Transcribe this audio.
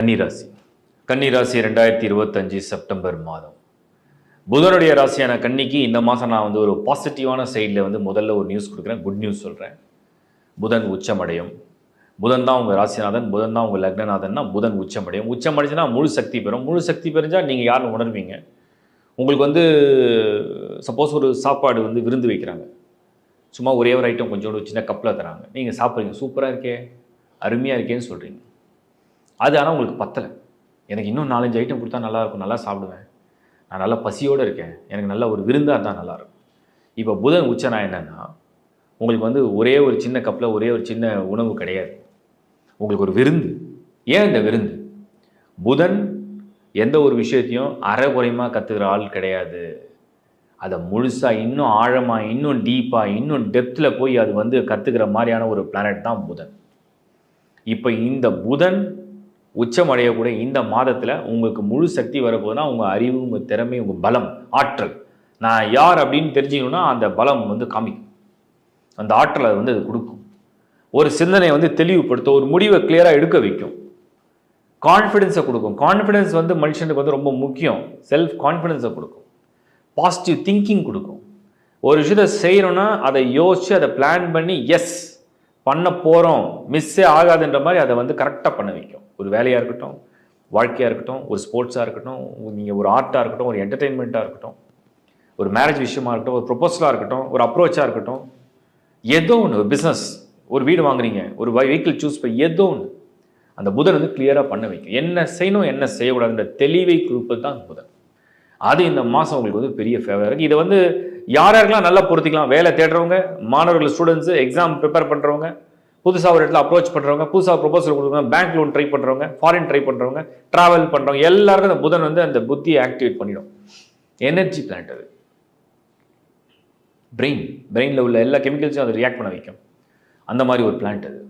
கன்னிராசி கன்னிராசி 2025 செப்டம்பர் மாதம் புதனுடைய ராசியான கன்னிக்கு இந்த மாதம் நான் ஒரு பாசிட்டிவான சைடில் முதல்ல ஒரு நியூஸ் கொடுக்குறேன். குட் நியூஸ் சொல்கிறேன். புதன் உச்சமடையும். புதன் தான் உங்கள் ராசிநாதன், புதன் தான் உங்கள் லக்னநாதன்னா புதன் உச்சமடையும். உச்சமடைச்சுன்னா முழு சக்தி பெறும். முழு சக்தி பெறுஞ்சால் நீங்கள் யாருன்னு உணர்வீங்க. உங்களுக்கு சப்போஸ் ஒரு சாப்பாடு விருந்து வைக்கிறாங்க. சும்மா ஒரே ஒரு ஐட்டம் கொஞ்சோண்டு சின்ன கப்பில் தராங்க. நீங்கள் சாப்பிட்றீங்க, சூப்பராக இருக்கே, அருமையாக இருக்கேன்னு சொல்கிறீங்க. அது ஆனால் உங்களுக்கு பத்தலை. எனக்கு இன்னும் 4-5 ஐட்டம் கொடுத்தா நல்லாயிருக்கும், நல்லா சாப்பிடுவேன், நான் நல்லா பசியோடு இருக்கேன், எனக்கு நல்ல ஒரு விருந்தாக இருந்தால் நல்லாயிருக்கும். இப்போ புதன் உச்சனா என்னென்னா, உங்களுக்கு ஒரே ஒரு சின்ன கப்பில் ஒரே ஒரு சின்ன உணவு கிடையாது, உங்களுக்கு ஒரு விருந்து. ஏன் இந்த விருந்து? புதன் எந்த ஒரு விஷயத்தையும் அரைகுறைமாக கற்றுக்கிற ஆள் கிடையாது. அதை முழுசாக இன்னும் ஆழமாக, இன்னும் டீப்பாக, இன்னும் டெப்த்தில் போய் அது கற்றுக்கிற மாதிரியான ஒரு பிளானட் தான் புதன். இப்போ இந்த புதன் உச்சமடையக்கூடிய இந்த மாதத்தில் உங்களுக்கு முழு சக்தி வரப்போதுன்னா உங்கள் அறிவு, உங்கள் திறமை, உங்கள் பலம், ஆற்றல், நான் யார் அப்படின்னு தெரிஞ்சுக்கணுன்னா அந்த பலம் காமிக்கும். அந்த ஆற்றலை அது கொடுக்கும். ஒரு சிந்தனையை தெளிவுபடுத்த, ஒரு முடிவை கிளியராக எடுக்க வைக்கும். கான்ஃபிடென்ஸை கொடுக்கும். கான்ஃபிடென்ஸ் மனுஷனுக்கு ரொம்ப முக்கியம். செல்ஃப் கான்ஃபிடென்ஸை கொடுக்கும். பாசிட்டிவ் திங்கிங் கொடுக்கும். ஒரு விஷயத்தை செய்யணும்னா அதை யோசித்து அதை பிளான் பண்ணி எஸ் பண்ண போகிறோம், மிஸ்ஸே ஆகாதுன்ற மாதிரி அதை கரெக்டாக பண்ண வைக்கும். ஒரு வேலையாக இருக்கட்டும், வாழ்க்கையாக இருக்கட்டும், ஒரு ஸ்போர்ட்ஸாக இருக்கட்டும், நீங்கள் ஒரு ஆர்ட்டாக இருக்கட்டும், ஒரு என்டர்டெயின்மெண்ட்டாக இருக்கட்டும், ஒரு மேரேஜ் விஷயமா இருக்கட்டும், ஒரு ப்ரொபோசலாக இருக்கட்டும், ஒரு அப்ரோச்சாக இருக்கட்டும், ஏதோ ஒன்று, ஒரு பிஸ்னஸ், ஒரு வீடு வாங்குறீங்க, ஒரு வெஹிக்கிள் சூஸ் பண்ணி, ஏதோ ஒன்று அந்த புதன் கிளியராக பண்ண வைக்கும். என்ன செய்யணும், என்ன செய்யக்கூடாதுன்ற தெளிவை கொடுப்பது தான் புதன். அது இந்த மாதம் உங்களுக்கு பெரிய ஃபேவராக இருக்குது. இதை யாரெல்லாம் நல்லா பொருத்திக்கலாம்? வேலை தேடுறவங்க, மாணவர்கள், ஸ்டூடெண்ட்ஸு, எக்ஸாம் ப்ரிப்பேர் பண்ணுறவங்க, புதுசாக ஒரு இடத்துல அப்ரோச் பண்ணுறவங்க, புதுசாக ப்ரொபோசல் கொடுக்குறவங்க, பேங்க் லோன் ட்ரை பண்ணுறவங்க, ஃபாரின் ட்ரை பண்ணுறவங்க, ட்ராவல் பண்ணுறவங்க, எல்லாருக்கும் அந்த புதன் அந்த புத்தியை ஆக்டிவேட் பண்ணிடும். எனர்ஜி பிளான்ட் அது. பிரெயினில் உள்ள எல்லா கெமிக்கல்ஸையும் அதை ரியாக்ட் பண்ண வைக்கும். அந்த மாதிரி ஒரு பிளான்ட் அது.